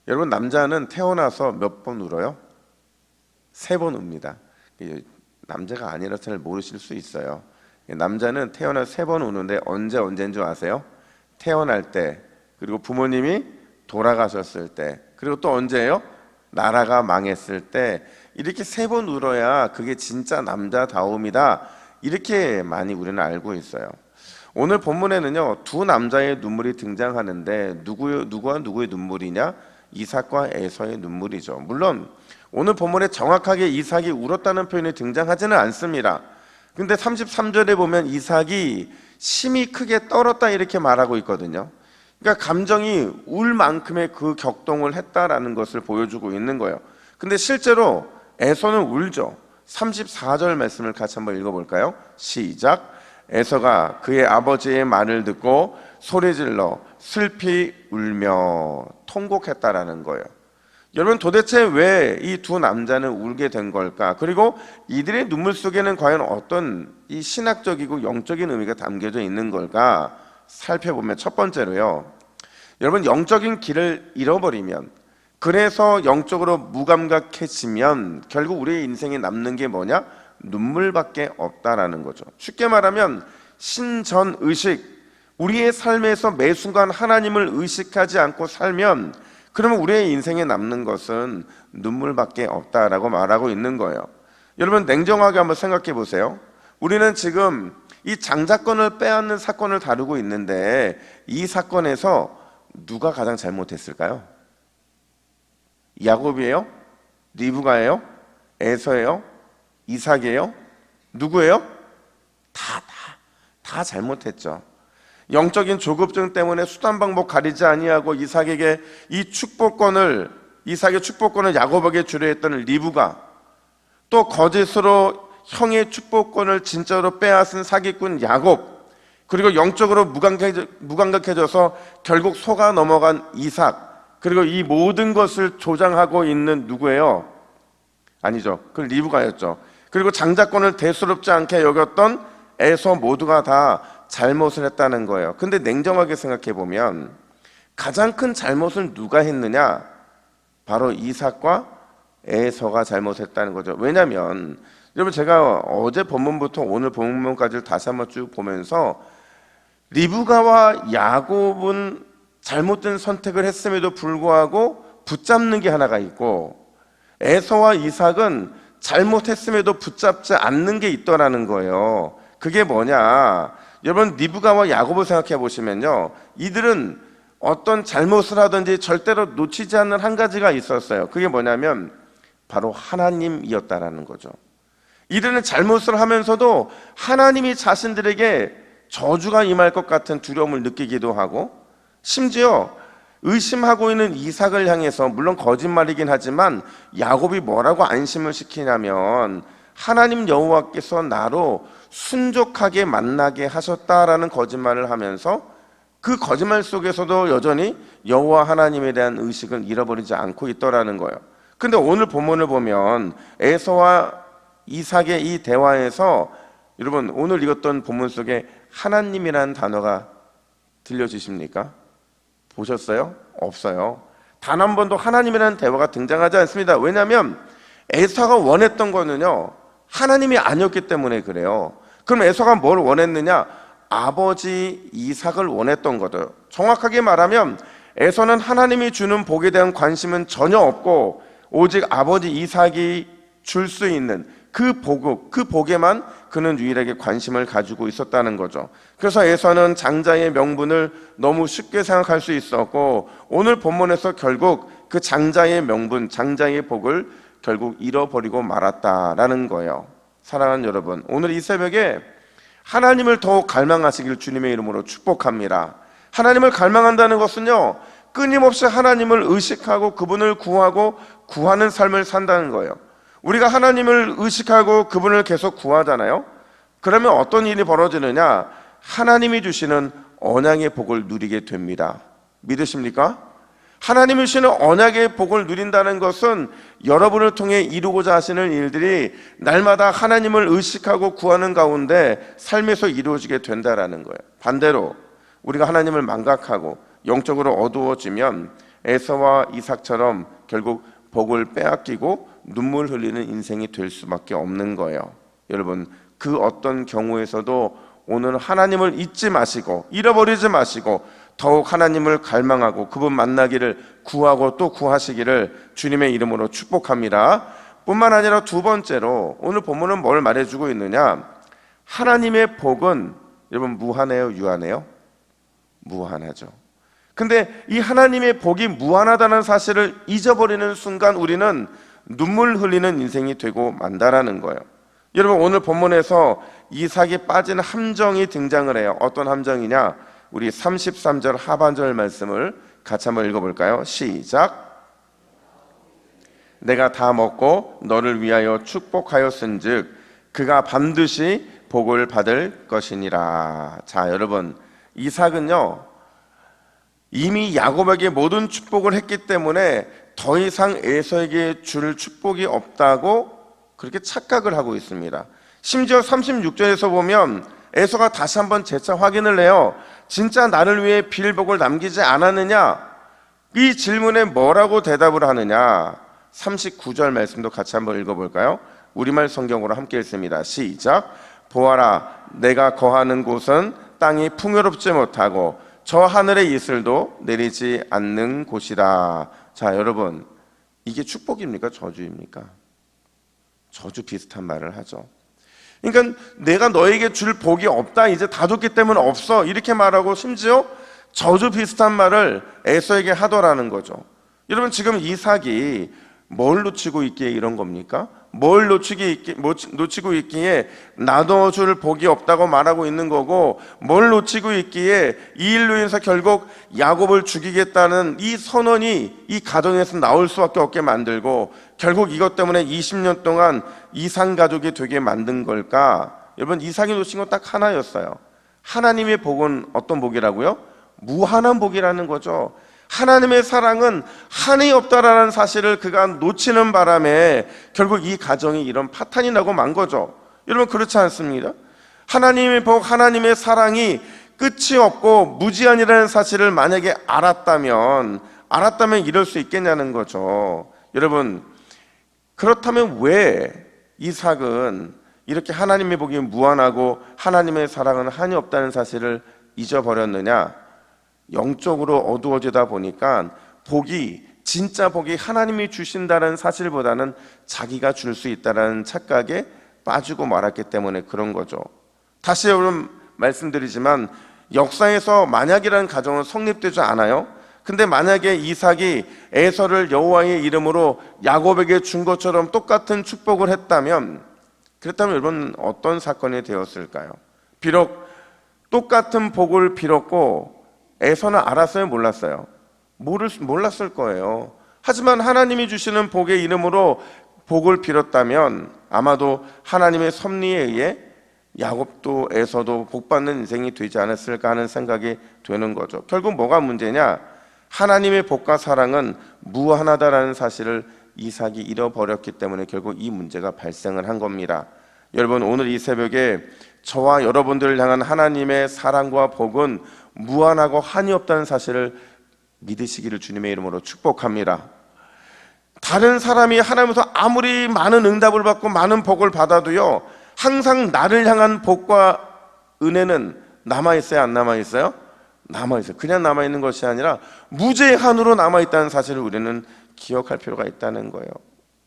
여러분, 남자는 태어나서 몇 번 울어요? 3번 웁니다. 남자가 아니라서 잘 모르실 수 있어요. 남자는 태어나서 3번 우는데 언제인 줄 아세요? 태어날 때, 그리고 부모님이 돌아가셨을 때, 그리고 또 언제예요? 나라가 망했을 때. 이렇게 3번 울어야 그게 진짜 남자다움이다, 이렇게 많이 우리는 알고 있어요. 오늘 본문에는요, 두 남자의 눈물이 등장하는데 누구와 누구의 눈물이냐? 이삭과 에서의 눈물이죠. 물론 오늘 본문에 정확하게 이삭이 울었다는 표현이 등장하지는 않습니다. 근데 33절에 보면 이삭이 심히 크게 떨었다 이렇게 말하고 있거든요. 그러니까 감정이 울 만큼의 그 격동을 했다라는 것을 보여주고 있는 거예요. 근데 실제로 에서는 울죠. 34절 말씀을 같이 한번 읽어볼까요? 시작. 에서가 그의 아버지의 말을 듣고 소리질러 슬피 울며 통곡했다라는 거예요. 여러분, 도대체 왜 이 두 남자는 울게 된 걸까? 그리고 이들의 눈물 속에는 과연 어떤 이 신학적이고 영적인 의미가 담겨져 있는 걸까? 살펴보면 첫 번째로요, 여러분, 영적인 길을 잃어버리면, 그래서 영적으로 무감각해지면 결국 우리의 인생에 남는 게 뭐냐? 눈물밖에 없다라는 거죠. 쉽게 말하면 신전의식, 우리의 삶에서 매 순간 하나님을 의식하지 않고 살면 그러면 우리의 인생에 남는 것은 눈물밖에 없다라고 말하고 있는 거예요. 여러분, 냉정하게 한번 생각해 보세요. 우리는 지금 이 장자권을 빼앗는 사건을 다루고 있는데 이 사건에서 누가 가장 잘못했을까요? 야곱이에요? 리브가예요? 에서예요? 이삭이에요? 누구예요? 다 잘못했죠. 영적인 조급증 때문에 수단 방법 가리지 아니하고 이삭의 축복권을 야곱에게 주려 했던 리브가, 또 거짓으로 형의 축복권을 진짜로 빼앗은 사기꾼 야곱, 그리고 영적으로 무감각해져서 결국 속아 넘어간 이삭, 그리고 이 모든 것을 조장하고 있는 누구예요? 아니죠. 그 리브가였죠. 그리고 장자권을 대수롭지 않게 여겼던 에서, 모두가 다 잘못을 했다는 거예요. 근데 냉정하게 생각해 보면 가장 큰 잘못을 누가 했느냐? 바로 이삭과 에서가 잘못했다는 거죠. 왜냐하면 여러분, 제가 어제 본문부터 오늘 본문까지를 다시 한번 쭉 보면서 리브가와 야곱은 잘못된 선택을 했음에도 불구하고 붙잡는 게 하나가 있고, 에서와 이삭은 잘못했음에도 붙잡지 않는 게 있더라는 거예요. 그게 뭐냐? 여러분, 리브가와 야곱을 생각해 보시면요, 이들은 어떤 잘못을 하든지 절대로 놓치지 않는 한 가지가 있었어요. 그게 뭐냐면 바로 하나님이었다라는 거죠. 이들은 잘못을 하면서도 하나님이 자신들에게 저주가 임할 것 같은 두려움을 느끼기도 하고, 심지어 의심하고 있는 이삭을 향해서, 물론 거짓말이긴 하지만 야곱이 뭐라고 안심을 시키냐면 하나님 여호와께서 나로 순족하게 만나게 하셨다라는 거짓말을 하면서 그 거짓말 속에서도 여전히 여호와 하나님에 대한 의식을 잃어버리지 않고 있더라는 거예요. 근데 오늘 본문을 보면 에서와 이삭의 이 대화에서, 여러분, 오늘 읽었던 본문 속에 하나님이라는 단어가 들려주십니까? 보셨어요? 없어요. 단 한 번도 하나님이라는 대화가 등장하지 않습니다. 왜냐하면 에서가 원했던 거는요, 하나님이 아니었기 때문에 그래요. 그럼 에서가 뭘 원했느냐? 아버지 이삭을 원했던 거죠. 정확하게 말하면 에서는 하나님이 주는 복에 대한 관심은 전혀 없고 오직 아버지 이삭이 줄 수 있는 그 복에만 그는 유일하게 관심을 가지고 있었다는 거죠. 그래서 에서는 장자의 명분을 너무 쉽게 생각할 수 있었고, 오늘 본문에서 결국 그 장자의 명분, 장자의 복을 결국 잃어버리고 말았다라는 거예요. 사랑하는 여러분, 오늘 이 새벽에 하나님을 더욱 갈망하시길 주님의 이름으로 축복합니다. 하나님을 갈망한다는 것은요, 끊임없이 하나님을 의식하고 그분을 구하고 구하는 삶을 산다는 거예요. 우리가 하나님을 의식하고 그분을 계속 구하잖아요. 그러면 어떤 일이 벌어지느냐? 하나님이 주시는 언약의 복을 누리게 됩니다. 믿으십니까? 하나님이 주시는 언약의 복을 누린다는 것은 여러분을 통해 이루고자 하시는 일들이 날마다 하나님을 의식하고 구하는 가운데 삶에서 이루어지게 된다는 거예요. 반대로 우리가 하나님을 망각하고 영적으로 어두워지면 에서와 이삭처럼 결국 복을 빼앗기고 눈물 흘리는 인생이 될 수밖에 없는 거예요. 여러분, 그 어떤 경우에서도 오늘 하나님을 잊지 마시고 잃어버리지 마시고 더욱 하나님을 갈망하고 그분 만나기를 구하고 또 구하시기를 주님의 이름으로 축복합니다. 뿐만 아니라 두 번째로 오늘 본문은 뭘 말해주고 있느냐, 하나님의 복은 여러분 무한해요, 유한해요? 무한하죠. 근데 이 하나님의 복이 무한하다는 사실을 잊어버리는 순간 우리는 눈물 흘리는 인생이 되고 만다라는 거예요. 여러분, 오늘 본문에서 이삭이 빠진 함정이 등장을 해요. 어떤 함정이냐? 우리 33절 하반절 말씀을 같이 한번 읽어볼까요? 시작. 내가 다 먹고 너를 위하여 축복하였은즉 그가 반드시 복을 받을 것이니라. 자, 여러분, 이삭은요 이미 야곱에게 모든 축복을 했기 때문에 더 이상 에서에게 줄 축복이 없다고 그렇게 착각을 하고 있습니다. 심지어 36절에서 보면 에서가 다시 한번 재차 확인을 해요. 진짜 나를 위해 빌 복을 남기지 않았느냐? 이 질문에 뭐라고 대답을 하느냐? 39절 말씀도 같이 한번 읽어볼까요? 우리말 성경으로 함께 읽습니다. 시작. 보아라, 내가 거하는 곳은 땅이 풍요롭지 못하고 저 하늘의 이슬도 내리지 않는 곳이라. 자, 여러분, 이게 축복입니까? 저주입니까? 저주 비슷한 말을 하죠. 그러니까 내가 너에게 줄 복이 없다, 이제 다 줬기 때문에 없어, 이렇게 말하고 심지어 저주 비슷한 말을 에서에게 하더라는 거죠. 여러분, 지금 이삭이 뭘 놓치고 있기에 이런 겁니까? 뭘 놓치고 있기에 나눠줄 복이 없다고 말하고 있는 거고, 뭘 놓치고 있기에 이 일로 인해서 결국 야곱을 죽이겠다는 이 선언이 이 가정에서 나올 수밖에 없게 만들고 결국 이것 때문에 20년 동안 이삭 가족이 되게 만든 걸까? 여러분, 이삭이 놓친 건 딱 하나였어요. 하나님의 복은 어떤 복이라고요? 무한한 복이라는 거죠. 하나님의 사랑은 한이 없다라는 사실을 그가 놓치는 바람에 결국 이 가정이 이런 파탄이 나고 만 거죠. 여러분, 그렇지 않습니다? 하나님의 복, 하나님의 사랑이 끝이 없고 무제한이라는 사실을 만약에 알았다면 이럴 수 있겠냐는 거죠. 여러분, 그렇다면 왜 이삭은 이렇게 하나님의 복이 무한하고 하나님의 사랑은 한이 없다는 사실을 잊어버렸느냐? 영적으로 어두워지다 보니까 복이, 진짜 복이 하나님이 주신다는 사실보다는 자기가 줄 수 있다는 착각에 빠지고 말았기 때문에 그런 거죠. 다시 여러분 말씀드리지만 역사에서 만약이라는 가정은 성립되지 않아요. 근데 만약에 이삭이 에서를 여호와의 이름으로 야곱에게 준 것처럼 똑같은 축복을 했다면, 그렇다면 여러분 어떤 사건이 되었을까요? 비록 똑같은 복을 빌었고 에서는 알았어요, 몰랐어요? 몰랐을 거예요. 하지만 하나님이 주시는 복의 이름으로 복을 빌었다면 아마도 하나님의 섭리에 의해 야곱도 에서도 복받는 인생이 되지 않았을까 하는 생각이 되는 거죠. 결국 뭐가 문제냐? 하나님의 복과 사랑은 무한하다라는 사실을 이삭이 잃어버렸기 때문에 결국 이 문제가 발생을 한 겁니다. 여러분, 오늘 이 새벽에 저와 여러분들을 향한 하나님의 사랑과 복은 무한하고 한이 없다는 사실을 믿으시기를 주님의 이름으로 축복합니다. 다른 사람이 하나님에서 아무리 많은 응답을 받고 많은 복을 받아도요, 항상 나를 향한 복과 은혜는 남아있어요, 안 남아있어요? 남아있어요. 그냥 남아있는 것이 아니라 무제한으로 남아있다는 사실을 우리는 기억할 필요가 있다는 거예요.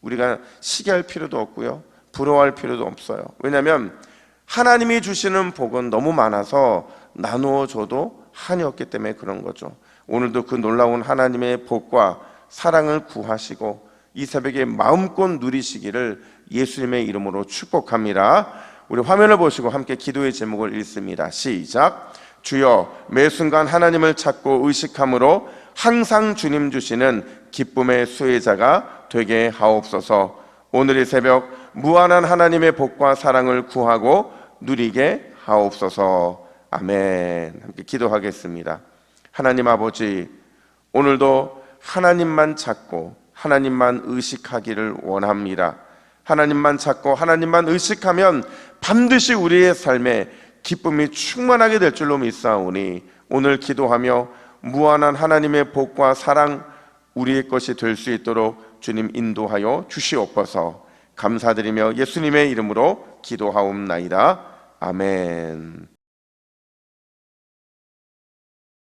우리가 시기할 필요도 없고요, 부러워할 필요도 없어요. 왜냐하면 하나님이 주시는 복은 너무 많아서 나누어 줘도 한이 없기 때문에 그런 거죠. 오늘도 그 놀라운 하나님의 복과 사랑을 구하시고 이 새벽에 마음껏 누리시기를 예수님의 이름으로 축복합니다. 우리 화면을 보시고 함께 기도의 제목을 읽습니다. 시작. 주여, 매 순간 하나님을 찾고 의식함으로 항상 주님 주시는 기쁨의 수혜자가 되게 하옵소서. 오늘 이 새벽 무한한 하나님의 복과 사랑을 구하고 누리게 하옵소서. 아멘. 함께 기도하겠습니다. 하나님 아버지, 오늘도 하나님만 찾고 하나님만 의식하기를 원합니다. 하나님만 찾고 하나님만 의식하면 반드시 우리의 삶에 기쁨이 충만하게 될 줄로 믿사오니 오늘 기도하며 무한한 하나님의 복과 사랑 우리의 것이 될 수 있도록 주님 인도하여 주시옵소서. 감사드리며 예수님의 이름으로 기도하옵나이다. 아멘.